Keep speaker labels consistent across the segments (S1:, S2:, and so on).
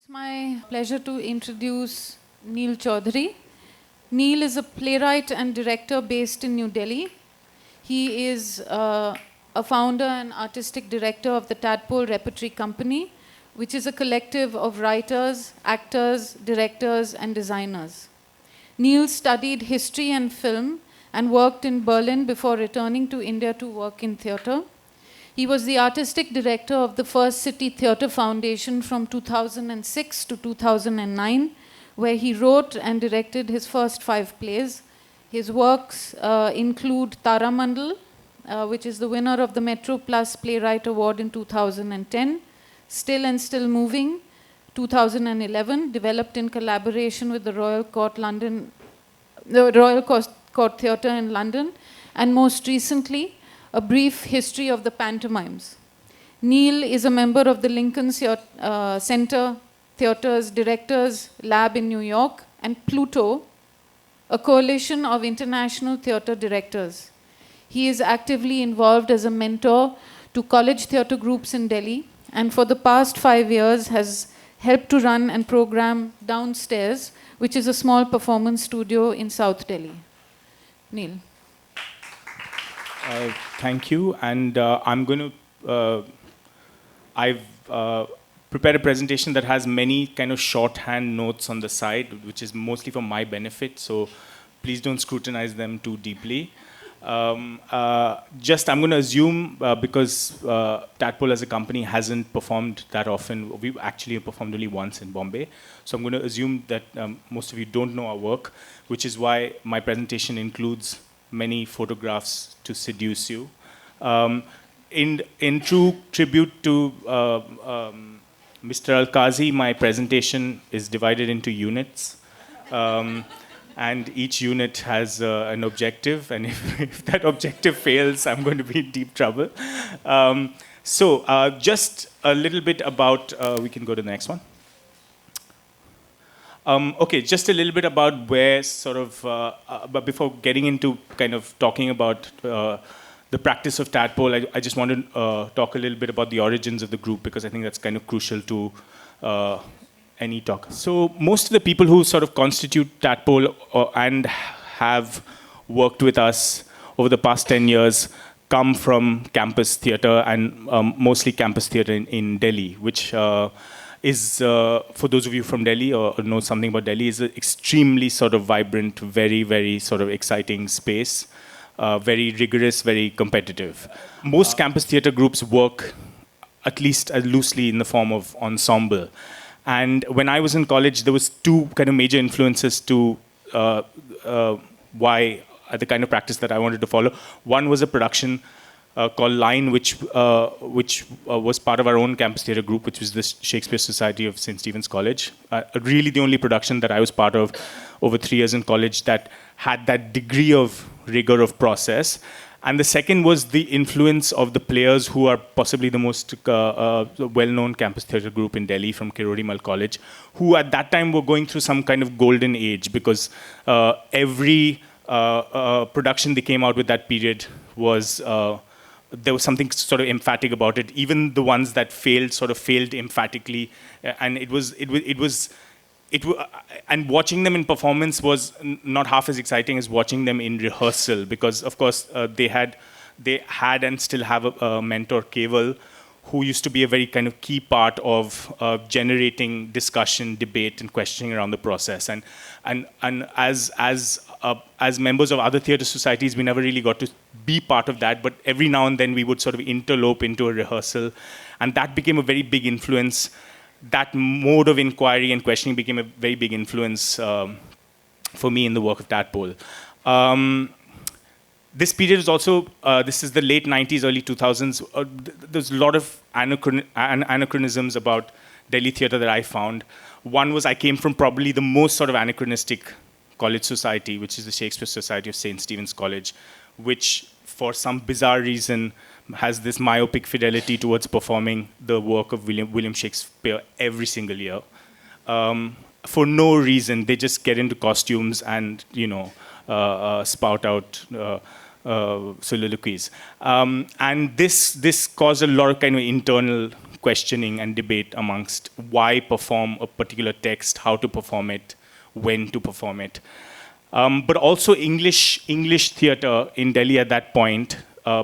S1: It's my pleasure to introduce Neel Chaudhari. Neel is a playwright and director based in New Delhi. He is a founder and artistic director of the Tadpole Repertory Company, which is a collective of writers, actors, directors, and designers. Neel studied history and film and worked in Berlin before returning to India to work in theatre. He was the artistic director of the First City Theatre Foundation from 2006 to 2009, where he wrote and directed his first 5 plays. His works include Taramandal, which is the winner of the Metro Plus Playwright Award in 2010, Still and Still Moving, 2011, developed in collaboration with the Royal Court Theatre in London, and most recently, A Brief History of the Pantomimes. Neel is a member of the Lincoln Center Theatre's Directors Lab in New York and Pluto, a coalition of international theatre directors. He is actively involved as a mentor to college theatre groups in Delhi, and for the past 5 years has helped to run and program Downstairs, which is a small performance studio in South Delhi. Neel.
S2: Thank you, and I'm going to. I've prepared a presentation that has many kind of shorthand notes on the side, which is mostly for my benefit. So please don't scrutinize them too deeply. I'm going to assume because Tadpole as a company hasn't performed that often. We've actually performed only once in Bombay. So I'm going to assume that most of you don't know our work, which is why my presentation includes many photographs to seduce you. In true tribute to Mr. Alkazi, my presentation is divided into units. And each unit has an objective, and if that objective fails, I'm going to be in deep trouble. Just a little bit about, we can go to the next one. Okay, just a little bit about where sort of, but before getting into kind of talking about the practice of Tadpole, I just want to talk a little bit about the origins of the group, because I think that's kind of crucial to any talk. So most of the people who sort of constitute Tadpole and have worked with us over the past 10 years come from campus theatre, and mostly campus theatre in Delhi, which is, for those of you from Delhi or know something about Delhi, is an extremely sort of vibrant, very, very sort of exciting space, very rigorous, very competitive. Most campus theatre groups work at least loosely in the form of ensemble. And when I was in college, there was 2 kind of major influences to why the kind of practice that I wanted to follow. One was a production called Line, which was part of our own campus theatre group, which was the Shakespeare Society of St. Stephen's College. Really the only production that I was part of over 3 years in college that had that degree of rigor of process. And the second was the influence of the players who are possibly the most well-known campus theatre group in Delhi from Kirodimal College, who at that time were going through some kind of golden age, because every production they came out with that period was there was something sort of emphatic about it. Even the ones that failed sort of failed emphatically, and and watching them in performance was not half as exciting as watching them in rehearsal, because of course they had and still have a mentor, Keval, who used to be a very kind of key part of generating discussion, debate, and questioning around the process. And as members of other theatre societies, we never really got to be part of that, but every now and then we would sort of interlope into a rehearsal, and that became a very big influence. That mode of inquiry and questioning became a very big influence for me in the work of Tadpole. This period is also, this is the late 90s, early 2000s. There's a lot of anachronisms about Delhi theatre that I found. One was I came from probably the most sort of anachronistic college society, which is the Shakespeare Society of St. Stephen's College, which for some bizarre reason has this myopic fidelity towards performing the work of William Shakespeare every single year. For no reason, they just get into costumes and, spout out soliloquies. And this caused a lot of kind of internal questioning and debate amongst why perform a particular text, how to perform it, when to perform it. But also English theatre in Delhi at that point,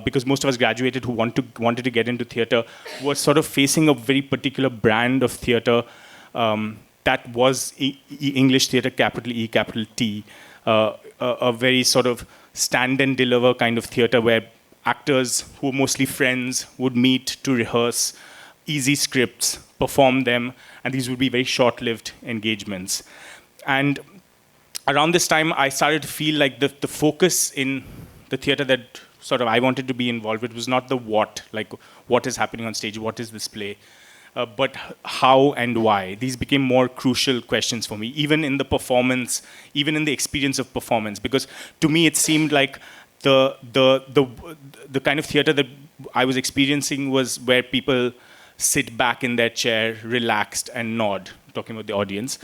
S2: because most of us graduated who wanted to get into theatre, was sort of facing a very particular brand of theatre that was English theatre, capital E, capital T, a very sort of stand and deliver kind of theatre where actors who were mostly friends would meet to rehearse easy scripts, perform them, and these would be very short-lived engagements. And around this time, I started to feel like the focus in the theatre that sort of I wanted to be involved with was not the what, like what is happening on stage, what is this play, but how and why. These became more crucial questions for me, even in the performance, even in the experience of performance, because to me it seemed like the kind of theatre that I was experiencing was where people sit back in their chair, relaxed, and nod, talking about the audience,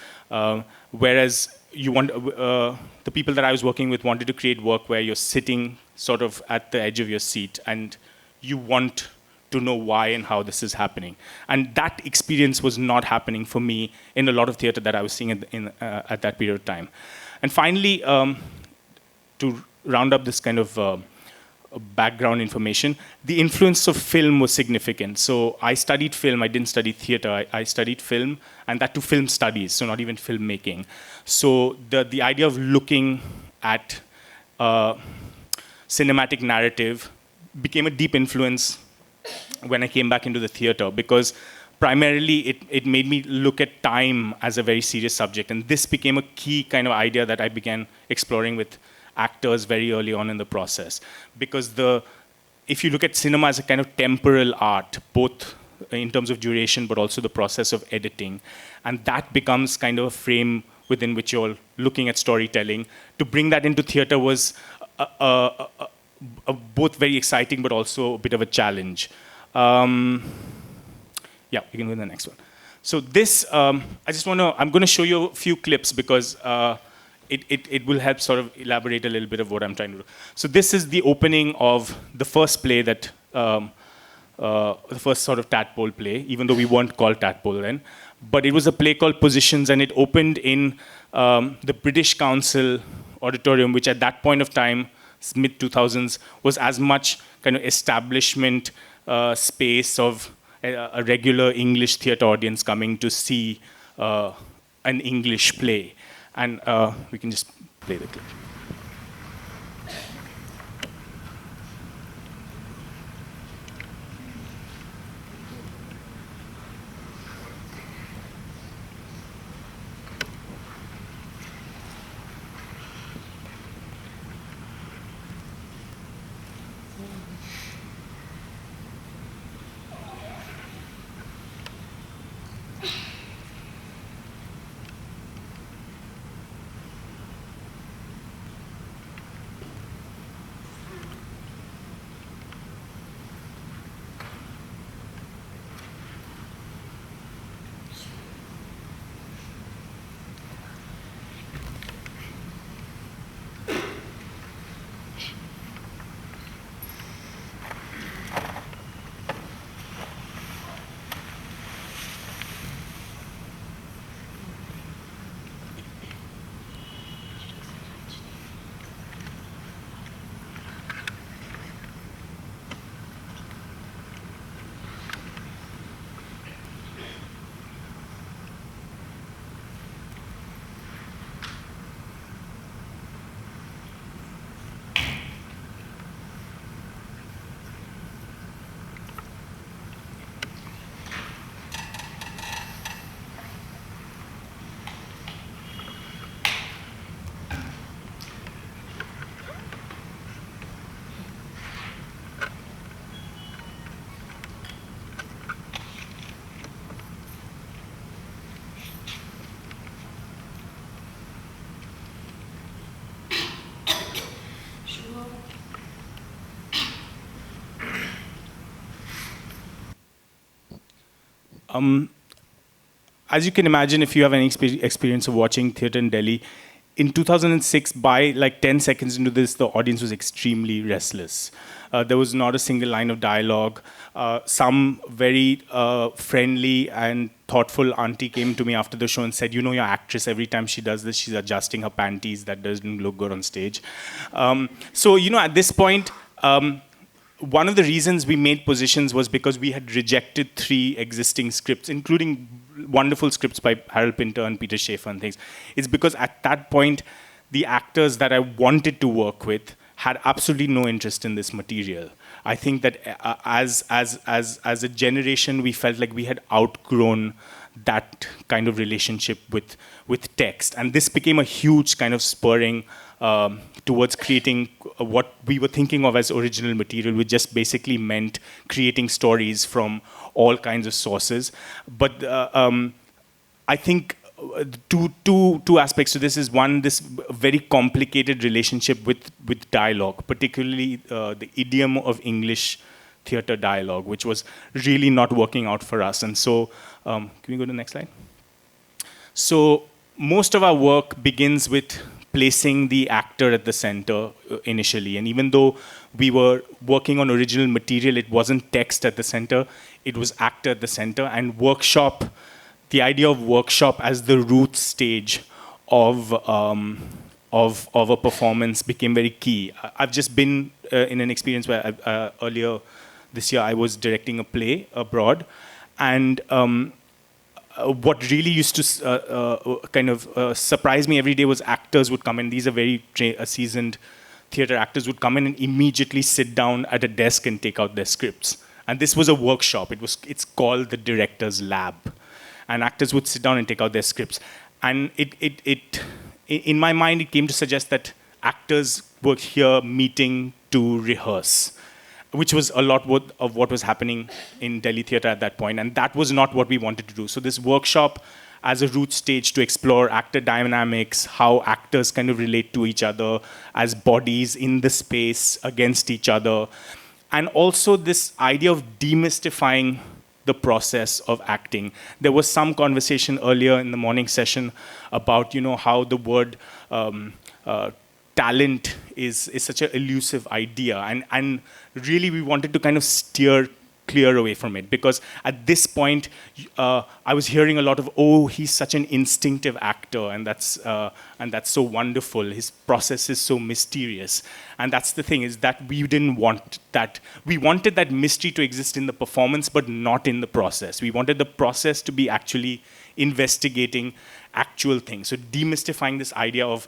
S2: whereas the people that I was working with wanted to create work where you're sitting sort of at the edge of your seat and you want to know why and how this is happening. And that experience was not happening for me in a lot of theatre that I was seeing at that period of time. And finally, to round up this kind of background information, the influence of film was significant. So I studied film, I didn't study theatre, I studied film, and that to film studies, so not even filmmaking. So the idea of looking at cinematic narrative became a deep influence when I came back into the theatre, because primarily it made me look at time as a very serious subject. And this became a key kind of idea that I began exploring with actors very early on in the process. Because if you look at cinema as a kind of temporal art, both in terms of duration, but also the process of editing, and that becomes kind of a frame within which you're looking at storytelling. To bring that into theatre was both very exciting, but also a bit of a challenge. Yeah, we can go to the next one. So this, I'm going to show you a few clips because it will help sort of elaborate a little bit of what I'm trying to do. So this is the opening of the first play that, the first sort of tadpole play, even though we weren't called tadpole then. But it was a play called Positions, and it opened in the British Council auditorium, which at that point of time, mid-2000s, was as much kind of establishment space of a regular English theatre audience coming to see an English play. And we can just play the clip. As you can imagine, if you have any experience of watching theatre in Delhi, in 2006, by like 10 seconds into this, the audience was extremely restless. There was not a single line of dialogue. Some very friendly and thoughtful auntie came to me after the show and said, your actress, every time she does this, she's adjusting her panties. That doesn't look good on stage. So, at this point, one of the reasons we made positions was because we had rejected 3 existing scripts, including wonderful scripts by Harold Pinter and Peter Schaefer and things. It's because at that point, the actors that I wanted to work with had absolutely no interest in this material. I think that as a generation, we felt like we had outgrown that kind of relationship with text. And this became a huge kind of spurring towards creating what we were thinking of as original material, which just basically meant creating stories from all kinds of sources. But I think two aspects to this is one, this very complicated relationship with dialogue, particularly the idiom of English theatre dialogue, which was really not working out for us. And so, can we go to the next slide? So most of our work begins with placing the actor at the center initially. And even though we were working on original material, it wasn't text at the center, it was actor at the center. And workshop, the idea of workshop as the root stage of a performance became very key. I've just been in an experience where earlier this year I was directing a play abroad, and what really used to kind of surprise me every day was actors would come in. These are very seasoned theater actors would come in and immediately sit down at a desk and take out their scripts. And this was a workshop. It's called the director's lab. And actors would sit down and take out their scripts. And in my mind, it came to suggest that actors were here meeting to rehearse, which was a lot of what was happening in Delhi theatre at that point. And that was not what we wanted to do. So this workshop as a root stage to explore actor dynamics, how actors kind of relate to each other as bodies in the space against each other. And also this idea of demystifying the process of acting. There was some conversation earlier in the morning session about, how the word talent is such an elusive idea. And really we wanted to kind of steer clear away from it, because at this point I was hearing a lot of, he's such an instinctive actor, and that's so wonderful. His process is so mysterious. And that's the thing, is that we didn't want that. We wanted that mystery to exist in the performance, but not in the process. We wanted the process to be actually investigating actual things. So demystifying this idea of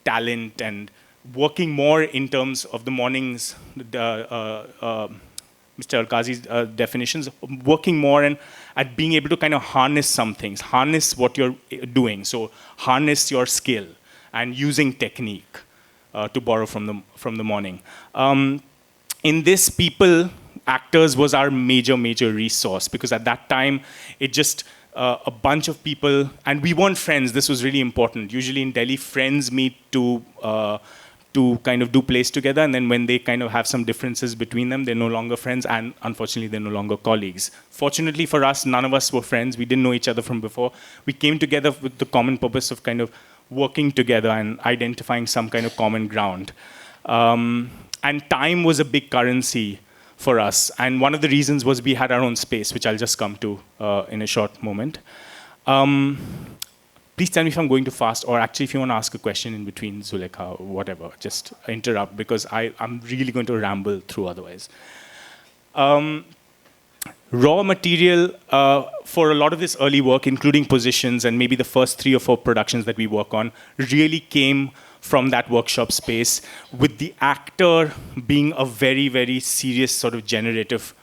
S2: talent and working more in terms of the mornings, Mr. Alkazi's definitions, working more at being able to kind of harness some things, harness what you're doing. So harness your skill and using technique, to borrow from the morning. In this, actors was our major resource, because at that time, it just, a bunch of people, and we weren't friends. This was really important. Usually in Delhi, friends meet to kind of do plays together, and then when they kind of have some differences between them, they're no longer friends, and unfortunately, they're no longer colleagues. Fortunately for us, none of us were friends. We didn't know each other from before. We came together with the common purpose of kind of working together and identifying some kind of common ground. And time was a big currency for us. And one of the reasons was we had our own space, which I'll just come to in a short moment. Please tell me if I'm going too fast, or actually if you want to ask a question in between, Zulekha, or whatever, just interrupt, because I'm really going to ramble through otherwise. Raw material for a lot of this early work, including positions and maybe the first 3 or 4 productions that we work on, really came from that workshop space, with the actor being a very serious sort of generative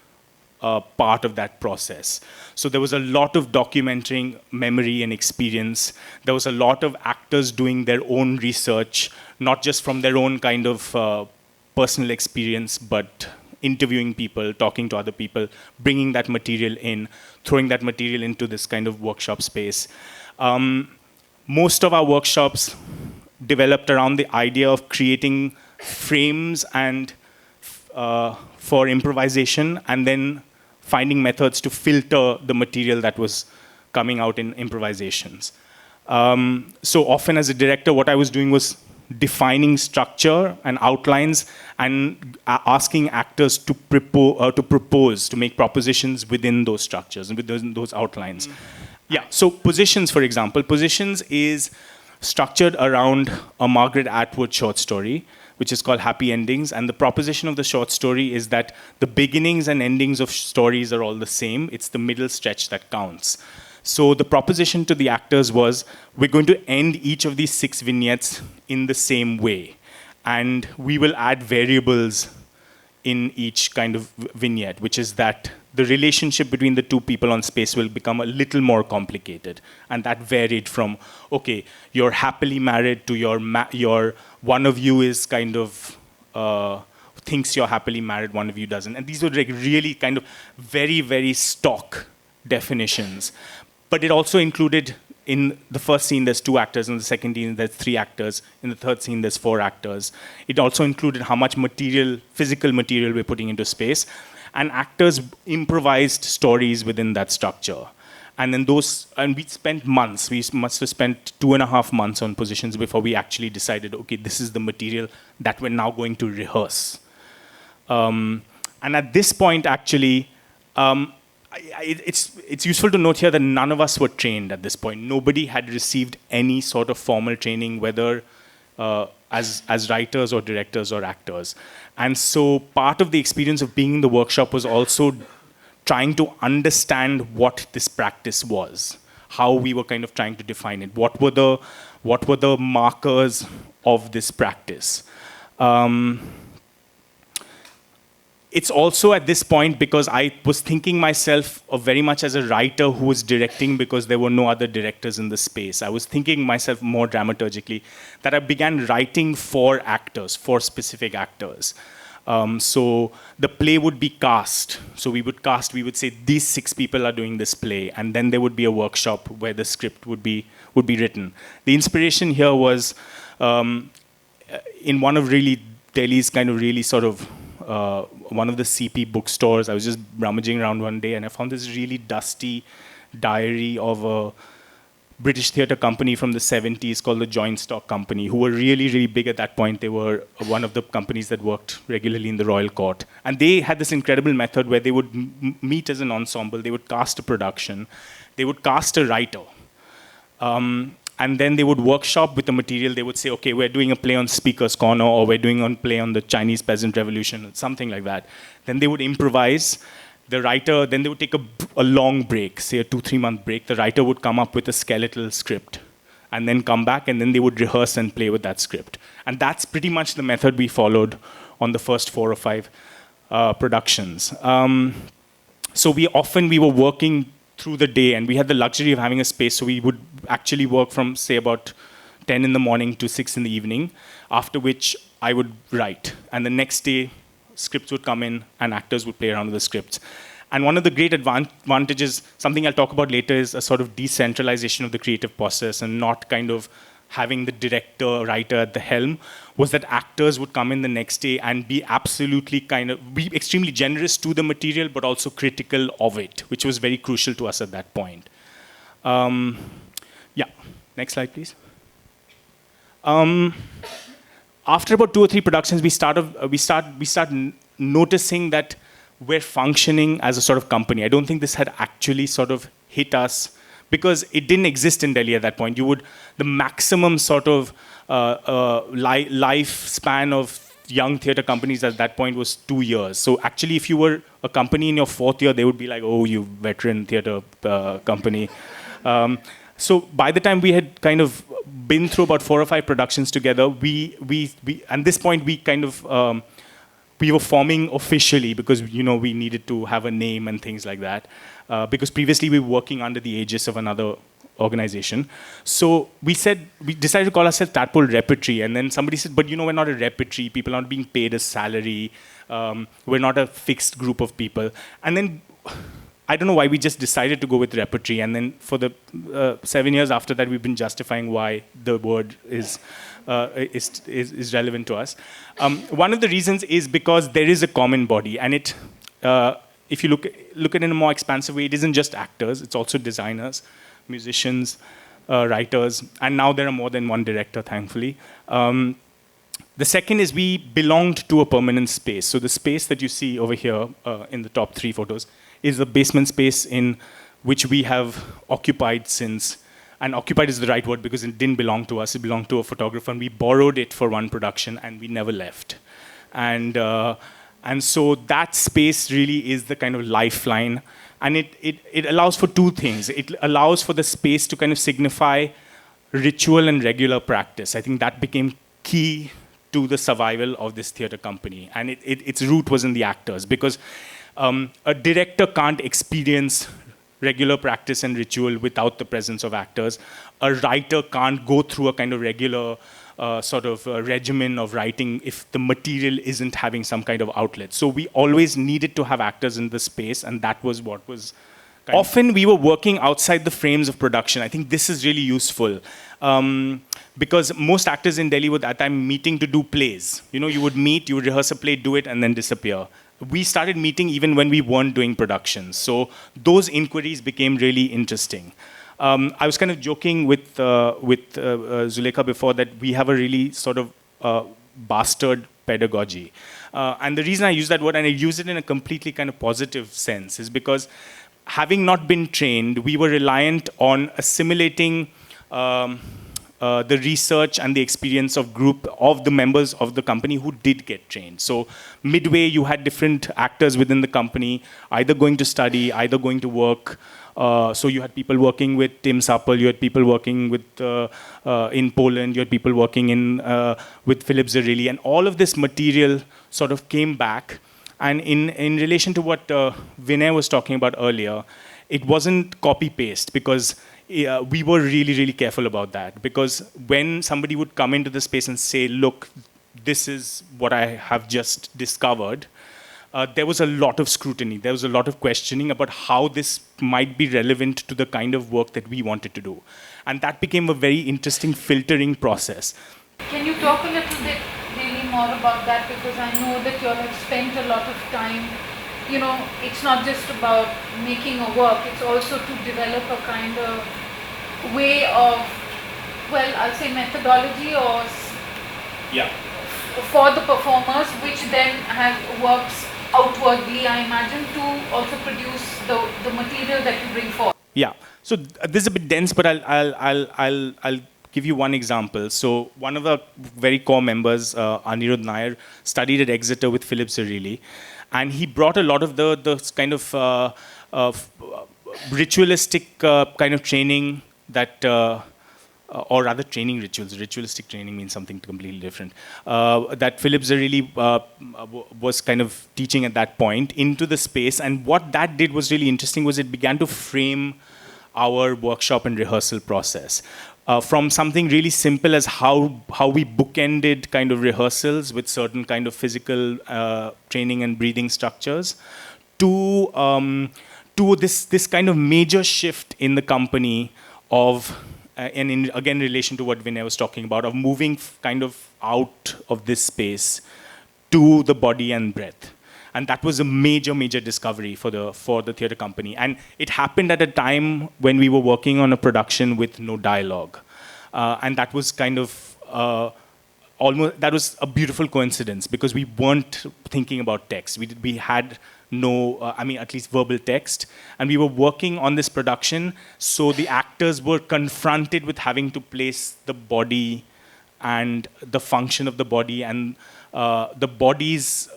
S2: part of that process. So there was a lot of documenting memory and experience. There was a lot of actors doing their own research, not just from their own kind of personal experience, but interviewing people, talking to other people, bringing that material in, throwing that material into this kind of workshop space. Most of our workshops developed around the idea of creating frames and for improvisation, and then finding methods to filter the material that was coming out in improvisations. So often as a director, what I was doing was defining structure and outlines and asking actors to propose, to make propositions within those structures and within those outlines. Yeah, so Positions, for example. Positions is structured around a Margaret Atwood short story, which is called Happy Endings. And the proposition of the short story is that the beginnings and endings of stories are all the same. It's the middle stretch that counts. So the proposition to the actors was, we're going to end each of these 6 vignettes in the same way. And we will add variables in each kind of vignette, which is that the relationship between the 2 people on space will become a little more complicated. And that varied from, okay, you're happily married to your one of you is kind of thinks you're happily married, one of you doesn't. And these were like really kind of very, very stock definitions. But it also included, in the first scene, there's 2 actors. In the second scene, there's 3 actors. In the third scene, there's 4 actors. It also included how much material, physical material, we're putting into space. And actors improvised stories within that structure. And then we spent months. We must have spent 2.5 months on Positions before we actually decided, okay, this is the material that we're now going to rehearse. And at this point, actually, it's useful to note here that none of us were trained at this point. Nobody had received any sort of formal training, whether as writers or directors or actors. And so part of the experience of being in the workshop was also trying to understand what this practice was, how we were kind of trying to define it, what were the markers of this practice. It's also at this point because I was thinking myself of very much as a writer who was directing because there were no other directors in the space. I was thinking myself more dramaturgically that I began writing for actors, for specific actors. So the play would be cast. So we would say these 6 people are doing this play, and then there would be a workshop where the script would be written. The inspiration here was in one of really Delhi's kind of really sort of one of the CP bookstores. I was just rummaging around one day and I found this really dusty diary of a British theatre company from the 70s called the Joint Stock Company, who were really, really big at that point. They were one of the companies that worked regularly in the Royal Court. And they had this incredible method where they would meet as an ensemble, they would cast a production, they would cast a writer. And then they would workshop with the material. They would say, okay, we're doing a play on Speaker's Corner, or we're doing a play on the Chinese Peasant Revolution, something like that. Then they would improvise. The writer, then they would take a long break, say a 2-3 month break. The writer would come up with a skeletal script and then come back, and then they would rehearse and play with that script. And that's pretty much the method we followed on the first 4 or 5 productions. So we were working through the day, and we had the luxury of having a space, so we would actually work from, say, about 10 in the morning to 6 in the evening, after which I would write. And the next day, scripts would come in, and actors would play around with the scripts. And one of the great advantages, something I'll talk about later, is a sort of decentralization of the creative process and not kind of having the director, writer at the helm, was that actors would come in the next day and be absolutely be extremely generous to the material, but also critical of it, which was very crucial to us at that point. Yeah, next slide, please. After about 2 or 3 productions, we start noticing that we're functioning as a sort of company. I don't think this had actually sort of hit us, because it didn't exist in Delhi at that point. The maximum sort of lifespan of young theatre companies at that point was 2 years. So actually, if you were a company in your 4th year, they would be like, oh, you veteran theatre company. So by the time we had kind of been through about 4 or 5 productions together, at this point, we kind of, we were forming officially, because, we needed to have a name and things like that. Because previously we were working under the aegis of another organization. So we decided to call ourselves Tadpole Repertory. And then somebody said, but we're not a repertory. People aren't being paid a salary. We're not a fixed group of people. And then, I don't know why, we just decided to go with repertory. And then for the 7 years after that, we've been justifying why the word is relevant to us. One of the reasons is because there is a common body. And if you look at it in a more expansive way, it isn't just actors, it's also designers, musicians, writers, and now there are more than one director, thankfully. The second is we belonged to a permanent space. So the space that you see over here in the top 3 photos is the basement space in which we have occupied since, and occupied is the right word because it didn't belong to us, it belonged to a photographer, and we borrowed it for one production and we never left. And so that space really is the kind of lifeline, and it allows for 2 things. It allows for the space to kind of signify ritual and regular practice. I think that became key to the survival of this theatre company, and its root was in the actors, because a director can't experience regular practice and ritual without the presence of actors. A writer can't go through a kind of regular regimen of writing if the material isn't having some kind of outlet. So we always needed to have actors in the space, and that was what was often we were working outside the frames of production. I think this is really useful because most actors in Delhi were at that time meeting to do plays. You know, you would meet, you would rehearse a play, do it, and then disappear. We started meeting even when we weren't doing productions. So those inquiries became really interesting. I was kind of joking with Zulekha before that we have a really sort of bastard pedagogy. And the reason I use that word, and I use it in a completely kind of positive sense, is because having not been trained, we were reliant on assimilating the research and the experience of the members of the company who did get trained. So midway, you had different actors within the company, either going to study, either going to work. So you had people working with Tim Sapel, you had people working with in Poland, you had people working with Philip Zarrilli, and all of this material sort of came back. And in relation to what Vinay was talking about earlier, it wasn't copy-paste, because we were really, really careful about that. Because when somebody would come into the space and say, look, this is what I have just discovered, there was a lot of scrutiny. There was a lot of questioning about how this might be relevant to the kind of work that we wanted to do. And that became a very interesting filtering process.
S1: Can you talk a little bit really more about that? Because I know that you all have spent a lot of time, you know, it's not just about making a work, it's also to develop a kind of way of, well, I'll say methodology or for the performers, which then works outwardly, I imagine, to also produce the material that you bring forth.
S2: Yeah. So this is a bit dense, but I'll give you one example. So one of the very core members, Anirudh Nair, studied at Exeter with Philip Zarrilli, and he brought a lot of the kind of ritualistic kind of training that, or rather training rituals. Ritualistic training means something completely different. That Philip Zarrilli was kind of teaching at that point into the space, and what that did was really interesting. Was it began to frame our workshop and rehearsal process. From something really simple as how we bookended kind of rehearsals with certain kind of physical training and breathing structures, to this kind of major shift in the company of, and in again relation to what Vinay was talking about, of moving kind of out of this space to the body and breath. And that was a major, major discovery for the theatre company. And it happened at a time when we were working on a production with no dialogue. And that was kind of that was a beautiful coincidence, because we weren't thinking about text. We had no, at least verbal text. And we were working on this production, so the actors were confronted with having to place the body and the function of the body and the body's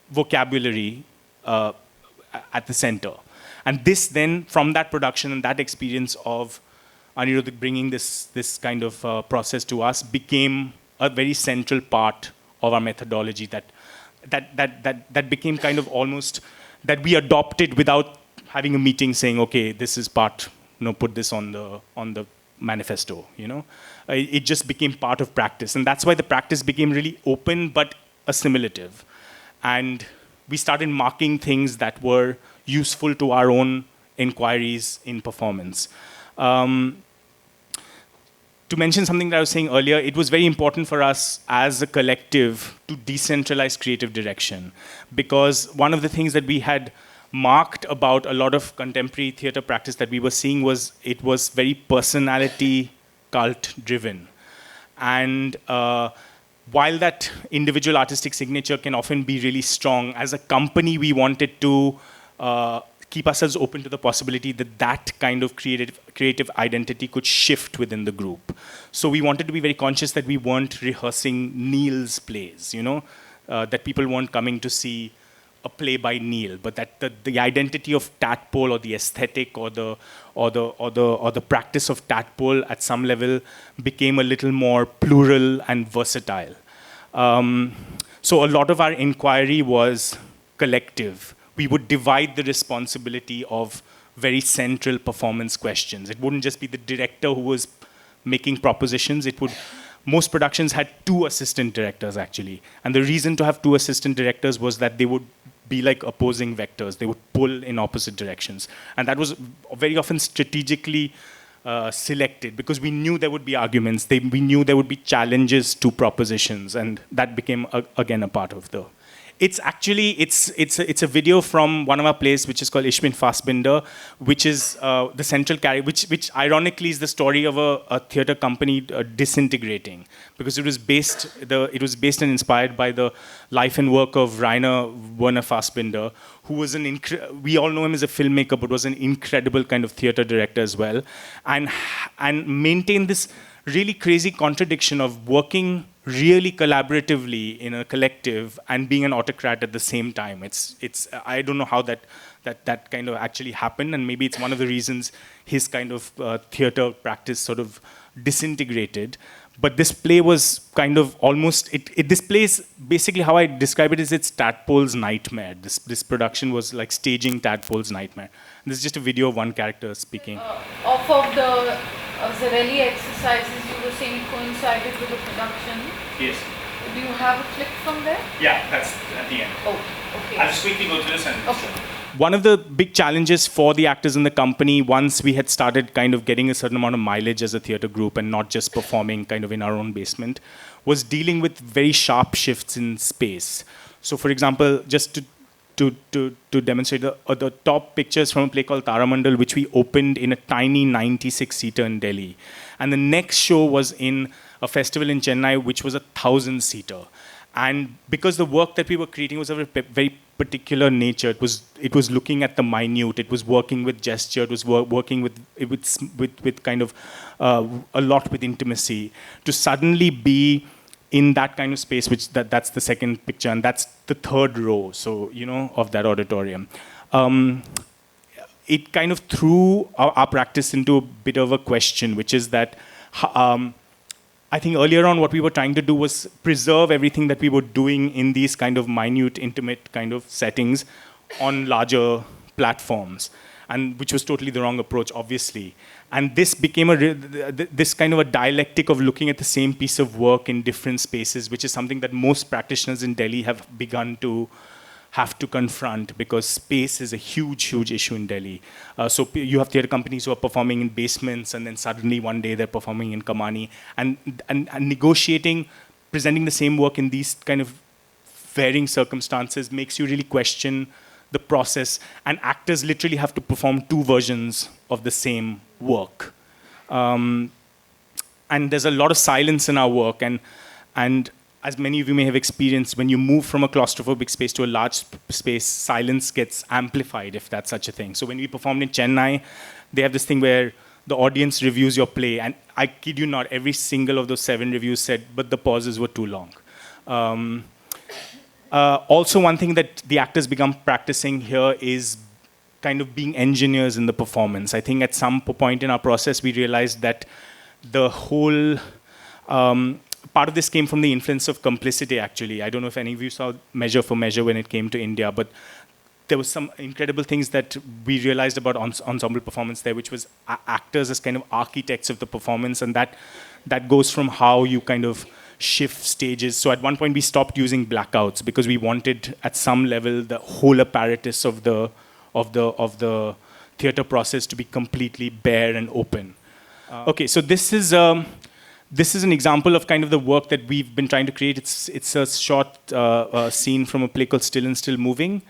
S2: vocabulary at the center. And this then, from that production and that experience of Anirudh bringing this kind of process to us, became a very central part of our methodology that became kind of almost, that we adopted without having a meeting saying, okay, this is part, put this on the manifesto, It just became part of practice. And that's why the practice became really open but assimilative. And we started marking things that were useful to our own inquiries in performance. To mention something that I was saying earlier, it was very important for us as a collective to decentralize creative direction, because one of the things that we had marked about a lot of contemporary theatre practice that we were seeing was it was very personality cult driven. And while that individual artistic signature can often be really strong, as a company we wanted to keep ourselves open to the possibility that that kind of creative identity could shift within the group. So we wanted to be very conscious that we weren't rehearsing Neel's plays, that people weren't coming to see a play by Neel, but that the identity of Tadpole or the aesthetic or the practice of Tadpole at some level became a little more plural and versatile. So a lot of our inquiry was collective. We would divide the responsibility of very central performance questions. It wouldn't just be the director who was making propositions. Most productions had 2 assistant directors, actually. And the reason to have 2 assistant directors was that they would be like opposing vectors. They would pull in opposite directions. And that was very often strategically selected because we knew there would be arguments. We knew there would be challenges to propositions. And that became, again, a part of the... It's a video from one of our plays, which is called Ich bin Fassbinder, which is the central character, which ironically is the story of a theater company disintegrating, because it was based and inspired by the life and work of Rainer Werner Fassbinder, who was we all know him as a filmmaker, but was an incredible kind of theater director as well, and maintained this really crazy contradiction of working really collaboratively in a collective and being an autocrat at the same time. I don't know how that kind of actually happened, and maybe it's one of the reasons his kind of theater practice sort of disintegrated. But this play was kind of almost, this play is basically how I describe it is it's Tadpole's nightmare. This production was like staging Tadpole's nightmare. And this is just a video of one character speaking.
S1: Off of the Zarelli exercises, you were saying coincided with the production.
S2: Yes.
S1: Do you have a clip from there?
S2: Yeah, that's at the end.
S1: Oh, okay.
S2: I'll just quickly go through this and...
S1: Okay.
S2: One of the big challenges for the actors in the company, once we had started kind of getting a certain amount of mileage as a theatre group and not just performing kind of in our own basement, was dealing with very sharp shifts in space. So, for example, just to demonstrate the top pictures from a play called Taramandal, which we opened in a tiny 96-seater in Delhi. And the next show was in a festival in Chennai, which was a 1,000-seater. And because the work that we were creating was of a very particular nature, it was looking at the minute, it was working with gesture, it was working with kind of a lot with intimacy. To suddenly be in that kind of space, which that's the second picture, and that's the third row, so of that auditorium. It kind of threw our practice into a bit of a question, which is that I think earlier on what we were trying to do was preserve everything that we were doing in these kind of minute, intimate kind of settings on larger platforms, and which was totally the wrong approach, obviously. And this became this kind of a dialectic of looking at the same piece of work in different spaces, which is something that most practitioners in Delhi have begun to have to confront, because space is a huge, huge issue in Delhi. So you have theatre companies who are performing in basements, and then suddenly one day they're performing in Kamani. And negotiating, presenting the same work in these kind of varying circumstances makes you really question the process. And actors literally have to perform 2 versions of the same work. And there's a lot of silence in our work. And as many of you may have experienced, when you move from a claustrophobic space to a large space, silence gets amplified, if that's such a thing. So when we performed in Chennai, they have this thing where the audience reviews your play, and I kid you not, every single of those 7 reviews said, but the pauses were too long. Also, one thing that the actors become practicing here is kind of being engineers in the performance. I think at some point in our process, we realized that the whole... part of this came from the influence of complicity, actually. I don't know if any of you saw Measure for Measure when it came to India, but there was some incredible things that we realized about ensemble performance there, which was actors as kind of architects of the performance, and that goes from how you kind of shift stages. So at one point we stopped using blackouts because we wanted, at some level, the whole apparatus of the theatre process to be completely bare and open. Okay, so this is an example of kind of the work that we've been trying to create. It's a short scene from a play called Still and Still Moving,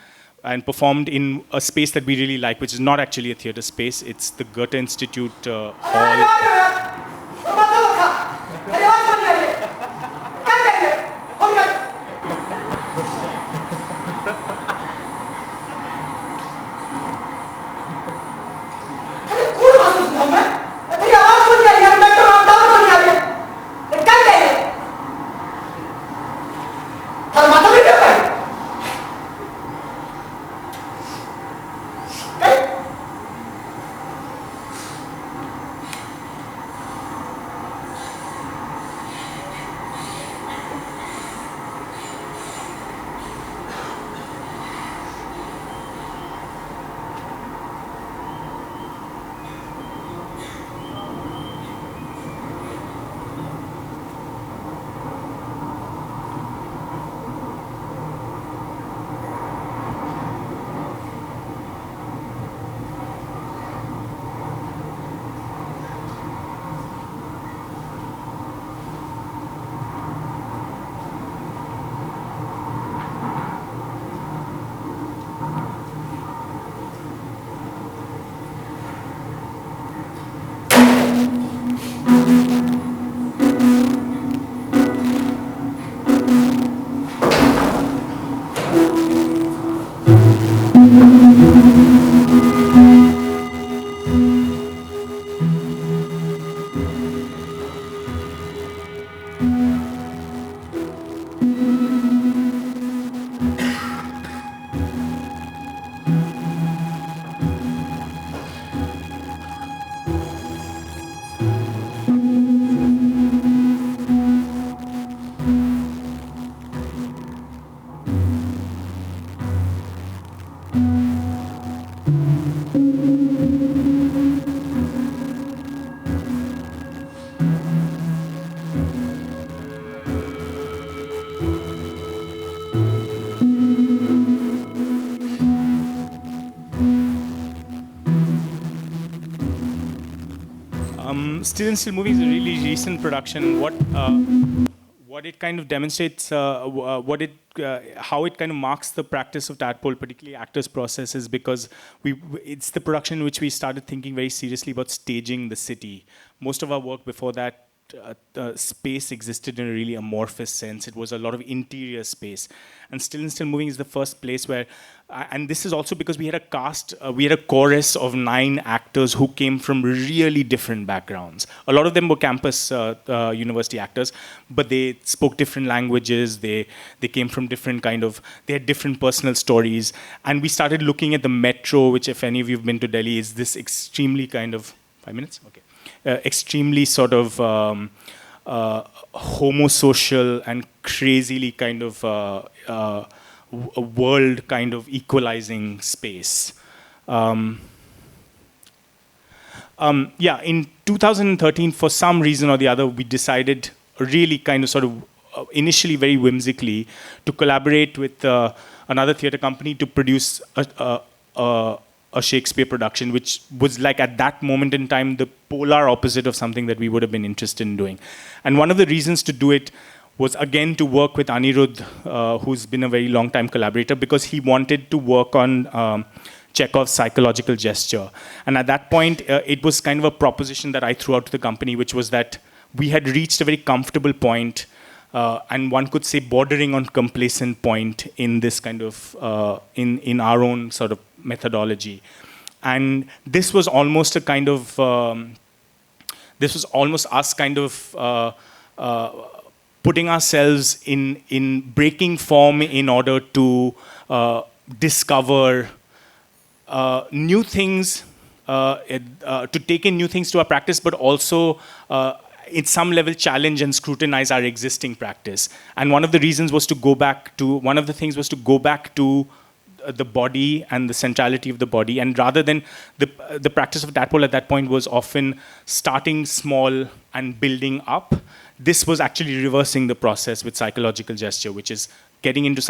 S2: and performed in a space that we really like, which is not actually a theatre space. It's the Goethe Institute Hall. Still and Still movie is a really recent production. What it kind of demonstrates, how it kind of marks the practice of tadpole, particularly actors' processes, because it's the production in which we started thinking very seriously about staging the city. Most of our work before that, space existed in a really amorphous sense. It was a lot of interior space. And Still Moving is the first place where, and this is also because we had a cast, we had a chorus of 9 actors who came from really different backgrounds. A lot of them were campus university actors, but they spoke different languages, they came from different they had different personal stories. And we started looking at the metro, which if any of you have been to Delhi, is this extremely 5 minutes? Okay. Extremely sort of homosocial and crazily a world kind of equalizing space. In 2013, for some reason or the other, we decided really initially very whimsically to collaborate with another theatre company to produce a Shakespeare production, which was at that moment in time the polar opposite of something that we would have been interested in doing. And one of the reasons to do it was again to work with Anirudh, who's been a very long time collaborator, because he wanted to work on Chekhov's psychological gesture. And at that point, it was kind of a proposition that I threw out to the company, which was that we had reached a very comfortable point, and one could say bordering on complacent point in this kind of, in our own sort of methodology. And this was almost a kind of, this was almost us kind of putting ourselves in breaking form in order to discover new things, to take in new things to our practice, but also at some level challenge and scrutinize our existing practice. And one of the reasons was to go back to, one of the things was to go back to the body and the centrality of the body. And rather than the practice of tadpole at that point was often starting small and building up, this was actually reversing the process with psychological gesture, which is getting into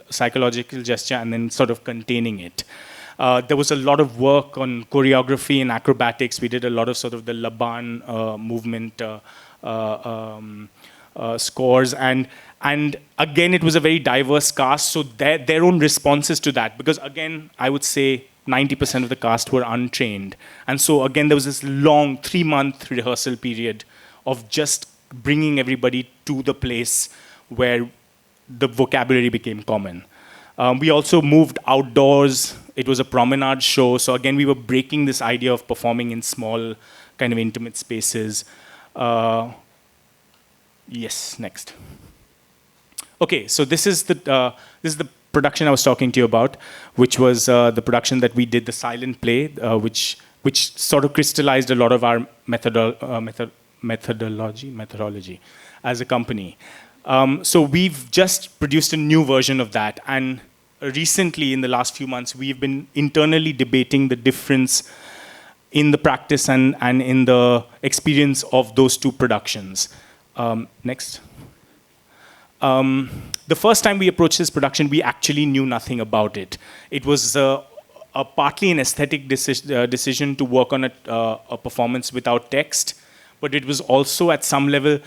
S2: psychological gesture and then sort of containing it. There was a lot of work on choreography and acrobatics. We did a lot of sort of the Laban movement, scores, and again it was a very diverse cast, so their own responses to that, because again I would say 90% of the cast were untrained, and so again there was this long 3-month rehearsal period of just bringing everybody to the place where the vocabulary became common. We also moved outdoors. It was a promenade show, so again we were breaking this idea of performing in small kind of intimate spaces. Yes, next. Okay, so this is the production I was talking to you about, which was the production that we did, the silent play, which sort of crystallized a lot of our methodology as a company. So we've just produced a new version of that, and recently, in the last few months, we've been internally debating the difference in the practice and in the experience of those two productions. Next. The first time we approached this production, we actually knew nothing about it. It was partly an aesthetic decision to work on a performance without text, but it was also at some level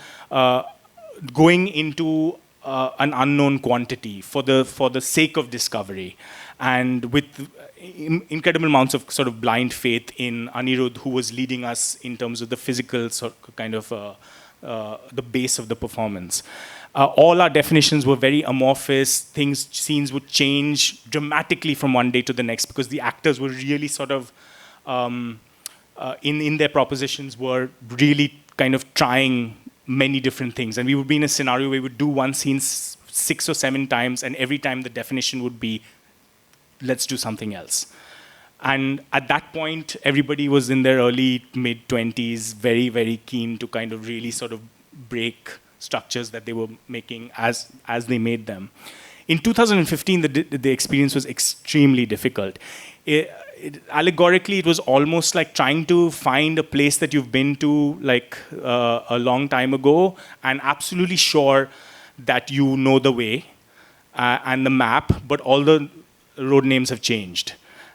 S2: going into an unknown quantity for the sake of discovery, and with incredible amounts of sort of blind faith in Anirudh, who was leading us in terms of the physical sort of kind of the base of the performance. All our definitions were very amorphous. Scenes would change dramatically from one day to the next, because the actors were really sort of in their propositions were really kind of trying many different things. And we would be in a scenario where we would do one scene 6 or 7 times, and every time the definition would be, let's do something else. And at that point, everybody was in their early, mid-20s, very, very keen to kind of really sort of break structures that they were making as they made them. In 2015, the experience was extremely difficult. Allegorically, it was almost like trying to find a place that you've been to like a long time ago and absolutely sure that you know the way and the map, but all the road names have changed.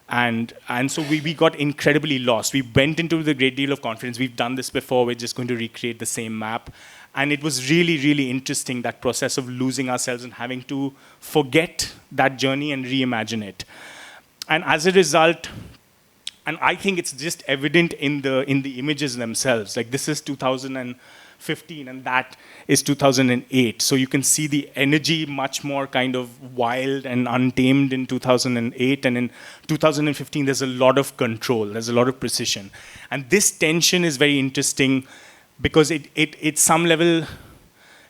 S2: And so we got incredibly lost. We went into with a great deal of confidence. We've done this before. We're just going to recreate the same map. And it was really, really interesting, that process of losing ourselves and having to forget that journey and reimagine it. And as a result, and I think it's just evident in the images themselves. Like, this is 2015, and that is 2008. So you can see the energy much more kind of wild and untamed in 2008. And in 2015, there's a lot of control. There's a lot of precision. And this tension is very interesting because it some level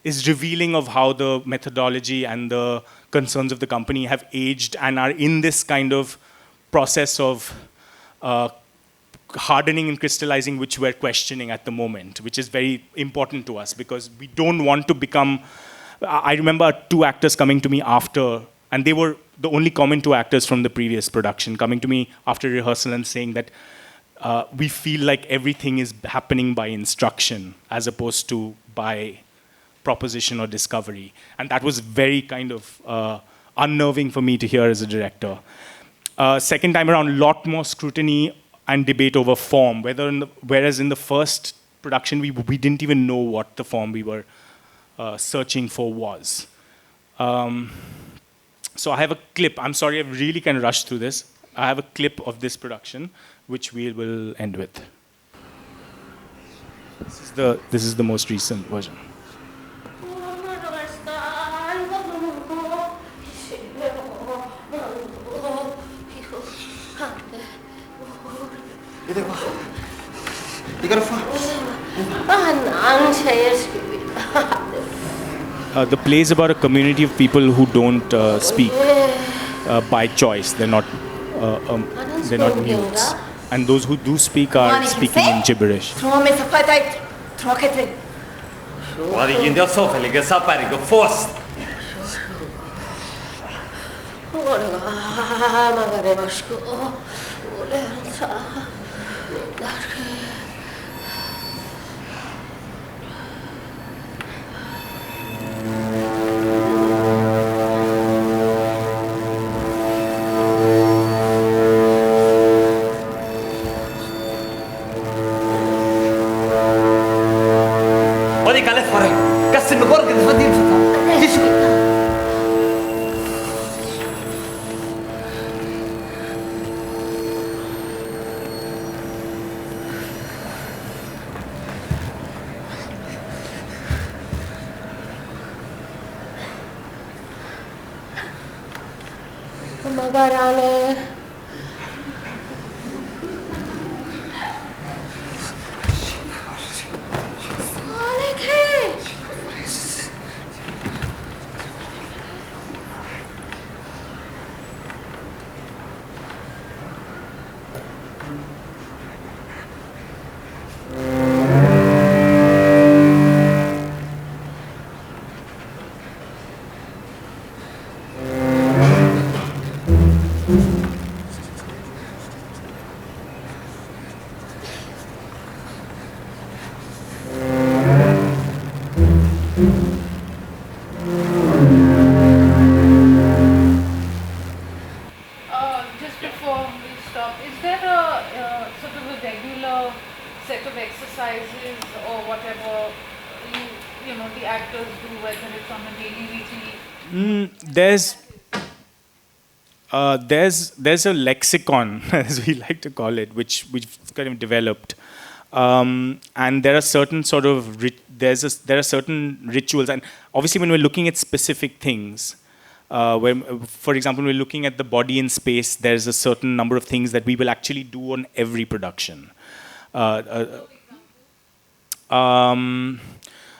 S2: is revealing of how the methodology and the concerns of the company have aged and are in this kind of process of hardening and crystallizing, which we're questioning at the moment, which is very important to us because we don't want to become... I remember 2 actors coming to me after, and they were the only common 2 actors from the previous production, coming to me after rehearsal and saying that we feel like everything is happening by instruction as opposed to by proposition or discovery. And that was very kind of unnerving for me to hear as a director. Second time around, a lot more scrutiny and debate over form, whereas in the first production, we didn't even know what the form we were searching for was. So I have a clip. I'm sorry, I've really kind of rushed through this. I have a clip of this production, which we will end with. This is the most recent version. The play is about a community of people who don't speak by choice. They're not mutes. And those who do speak are speaking in gibberish.
S3: Kasih negor Magarane.
S1: Just before we stop, is there a sort of a regular set of exercises or whatever you know the actors do, whether it's on a daily, weekly?
S2: There's a lexicon, as we like to call it, which we've kind of developed, and there are certain sort of there are certain rituals, and obviously when we're looking at specific things, for example, we're looking at the body in space. There's a certain number of things that we will actually do on every production.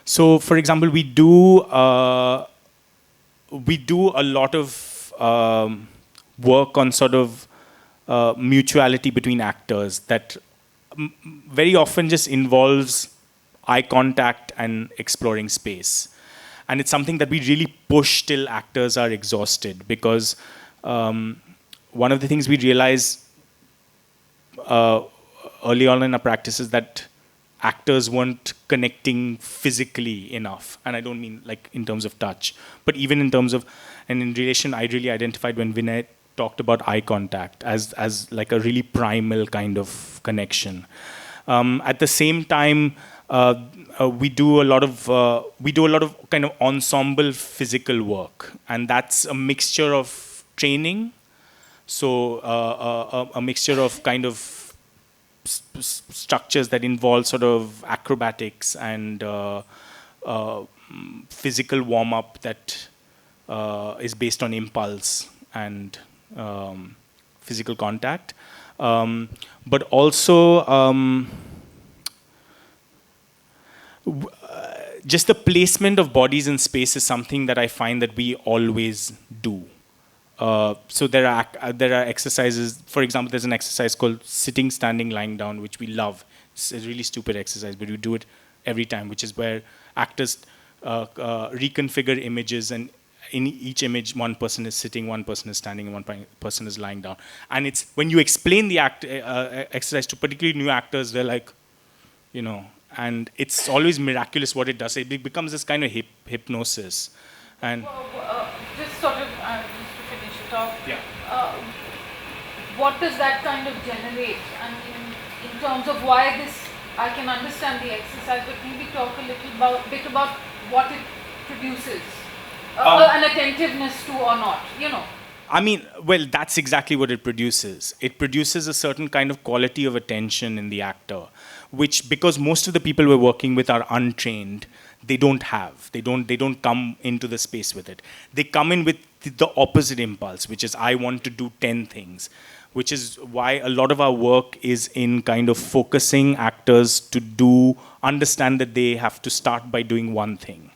S2: So, for example, we do a lot of work on sort of mutuality between actors that very often just involves eye contact and exploring space. And it's something that we really push till actors are exhausted, because one of the things we realize early on in our practice is that actors weren't connecting physically enough. And I don't mean like in terms of touch, but even in terms of, and in relation, I really identified when Vinay talked about eye contact as like a really primal kind of connection. At the same time, we do a lot of kind of ensemble physical work, and that's a mixture of training, so a mixture of kind of structures that involve sort of acrobatics and physical warm-up that is based on impulse and physical contact, but also just the placement of bodies in space is something that I find that we always do. So there are exercises. For example, there's an exercise called sitting, standing, lying down, which we love. It's a really stupid exercise, but we do it every time, which is where actors reconfigure images, and in each image, one person is sitting, one person is standing, and one person is lying down. And it's when you explain the exercise to particularly new actors, they're like, you know, and it's always miraculous what it does. It becomes this kind of hypnosis. And
S1: Just sort of, just to finish it off,
S2: yeah.
S1: What does that kind of generate? I mean, in terms of why this, I can understand the exercise, but maybe talk a bit about what it produces, an attentiveness to or not, you know.
S2: I mean, well, that's exactly what it produces. It produces a certain kind of quality of attention in the actor, which, because most of the people we're working with are untrained, they don't have. They don't come into the space with it. They come in with the opposite impulse, which is, I want to do 10 things, which is why a lot of our work is in kind of focusing actors to understand that they have to start by doing one thing,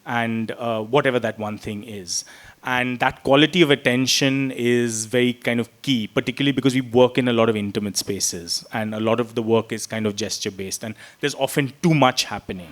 S2: and whatever that one thing is. And that quality of attention is very kind of key, particularly because we work in a lot of intimate spaces, and a lot of the work is kind of gesture-based, and there's often too much happening.